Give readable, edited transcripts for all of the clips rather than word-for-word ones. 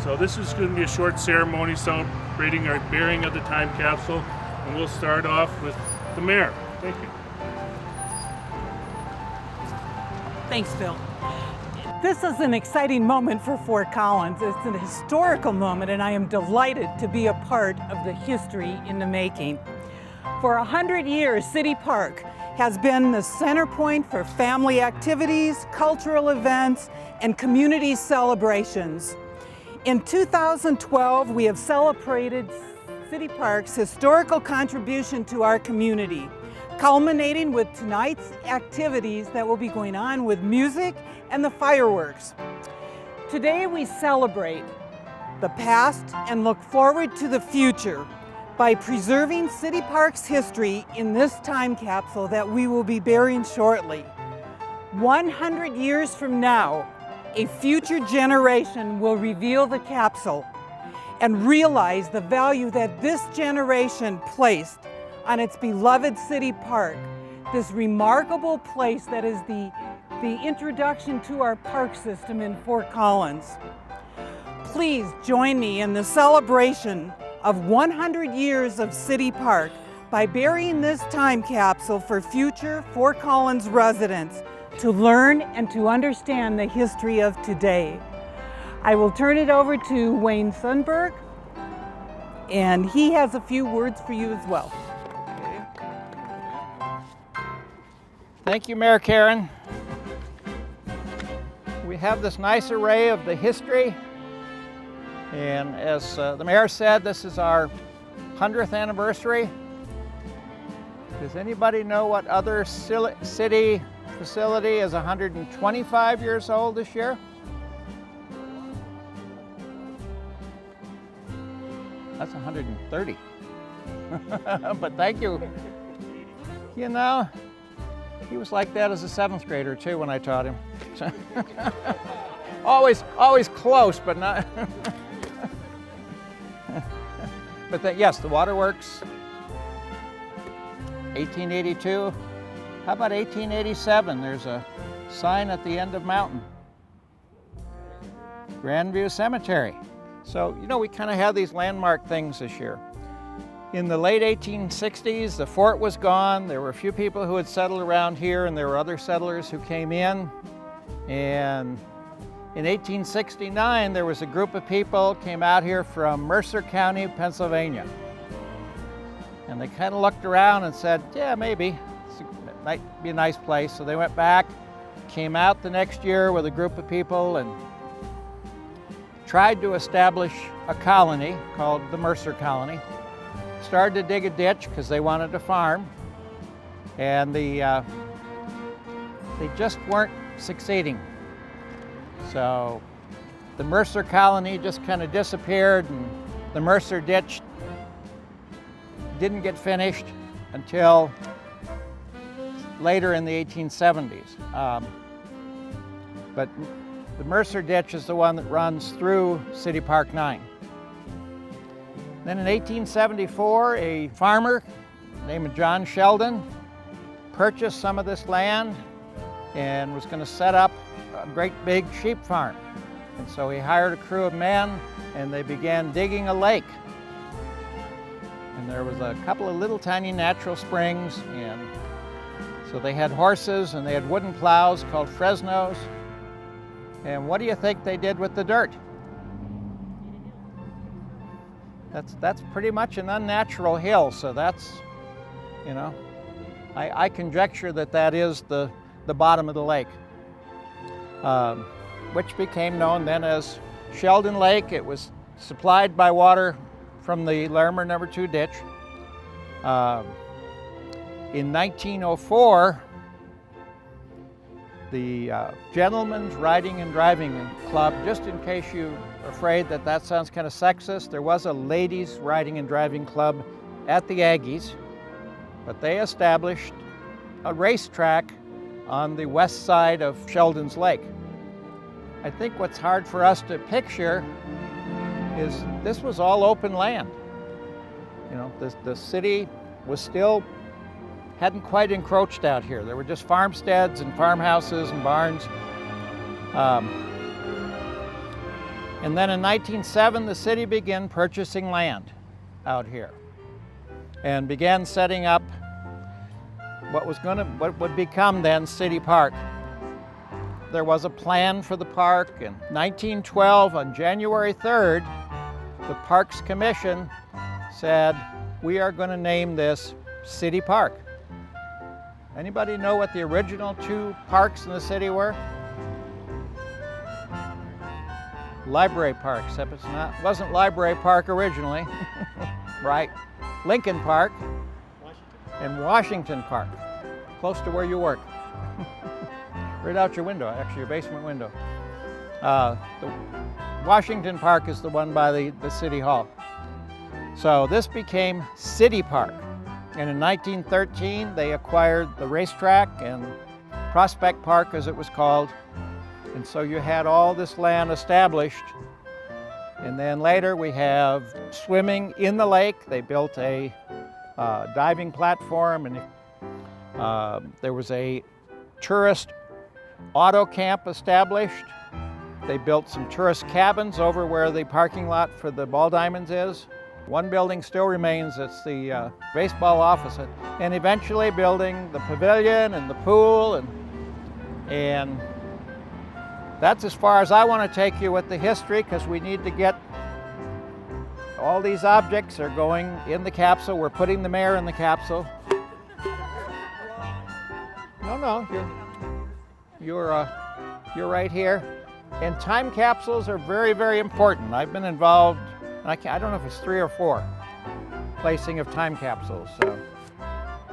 So this is going to be a short ceremony celebrating our burying of the time capsule, and we'll start off with the mayor. Thank you. Thanks, Phil. This is an exciting moment for Fort Collins. It's an historical moment, and I am delighted to be a part of the history in the making. For 100 years, City Park has been the center point for family activities, cultural events, and community celebrations. In 2012, we have celebrated City Park's historical contribution to our community, culminating with tonight's activities that will be going on with music and the fireworks. Today we celebrate the past and look forward to the future by preserving City Park's history in this time capsule that we will be burying shortly. 100 years from now, a future generation will reveal the capsule and realize the value that this generation placed on its beloved City Park, this remarkable place that is the introduction to our park system in Fort Collins. Please join me in the celebration of 100 years of City Park by burying this time capsule for future Fort Collins residents to learn and to understand the history of today. I will turn it over to Wayne Sundberg, and he has a few words for you as well. Thank you, Mayor Karen. We have this nice array of the history, and as the mayor said, this is our 100th anniversary. Does anybody know what other city facility is 125 years old this year? That's 130. But thank you. You know, he was like that as a 7th grader too when I taught him. always close, but not. But yes, the Waterworks, 1882. How about 1887? There's a sign at the end of mountain. Grandview Cemetery. So, you know, we kind of have these landmark things this year. In the late 1860s, the fort was gone. There were a few people who had settled around here, and there were other settlers who came in. And in 1869, there was a group of people came out here from Mercer County, Pennsylvania. And they kind of looked around and said, yeah, maybe. It might be a nice place. So they went back, came out the next year with a group of people and tried to establish a colony called the Mercer Colony. Started to dig a ditch because they wanted to farm, and they just weren't succeeding. So the Mercer Colony just kind of disappeared, and the Mercer ditch didn't get finished until later in the 1870s. But the Mercer ditch is the one that runs through City Park 9. Then in 1874, a farmer named John Sheldon purchased some of this land and was going to set up a great big sheep farm. And so he hired a crew of men, and they began digging a lake. And there was a couple of little tiny natural springs, and so they had horses and they had wooden plows called Fresnos. And what do you think they did with the dirt? That's pretty much an unnatural hill, so that's, you know, I conjecture that is the bottom of the lake, which became known then as Sheldon Lake. It was supplied by water from the Larimer No. 2 ditch. In 1904, the Gentlemen's Riding and Driving Club, just in case you're afraid that sounds kind of sexist, there was a ladies' riding and driving club at the Aggies, but they established a racetrack on the west side of Sheldon's Lake. I think what's hard for us to picture is this was all open land. You know, the city was still hadn't quite encroached out here. There were just farmsteads and farmhouses and barns. And then in 1907, the city began purchasing land out here and began setting up what would become then City Park. There was a plan for the park. In 1912, on January 3rd, the Parks Commission said, we are going to name this City Park. Anybody know what the original two parks in the city were? Library Park, except it wasn't Library Park originally, right? Lincoln Park and Washington Park, close to where you work. Right out your window, actually your basement window. The Washington Park is the one by the City Hall. So this became City Park. And in 1913, they acquired the racetrack and Prospect Park, as it was called. And so you had all this land established. And then later we have swimming in the lake. They built a diving platform, and there was a tourist auto camp established. They built some tourist cabins over where the parking lot for the Ball Diamonds is. One building still remains, it's the baseball office, and eventually building the pavilion and the pool, and that's as far as I want to take you with the history, because we need to get all these objects are going in the capsule. We're putting the mayor in the capsule. No, you're right here. And time capsules are very, very important. I've been involved, I don't know if it's 3 or 4 placing of time capsules. So,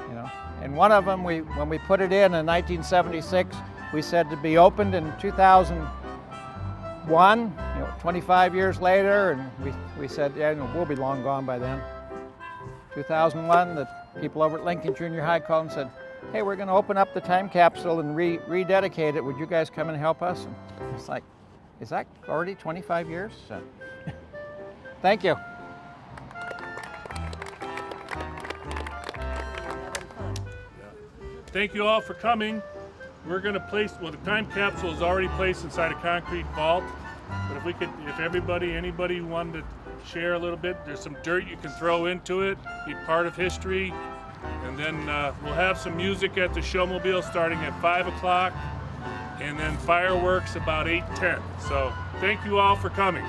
you know, and one of them, when we put it in 1976, we said to be opened in 2001. 25 years later, and we said, yeah, we'll be long gone by then. 2001, the people over at Lincoln Junior High called and said, hey, we're going to open up the time capsule and rededicate it. Would you guys come and help us? And it's like, is that already 25 years? So, thank you. Thank you all for coming. We're going to place, well, the time capsule is already placed inside a concrete vault. But if anybody wanted to share a little bit, there's some dirt you can throw into it, be part of history. And then we'll have some music at the showmobile starting at 5 o'clock, and then fireworks about 8:10. So thank you all for coming.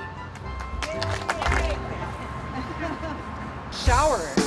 Shower.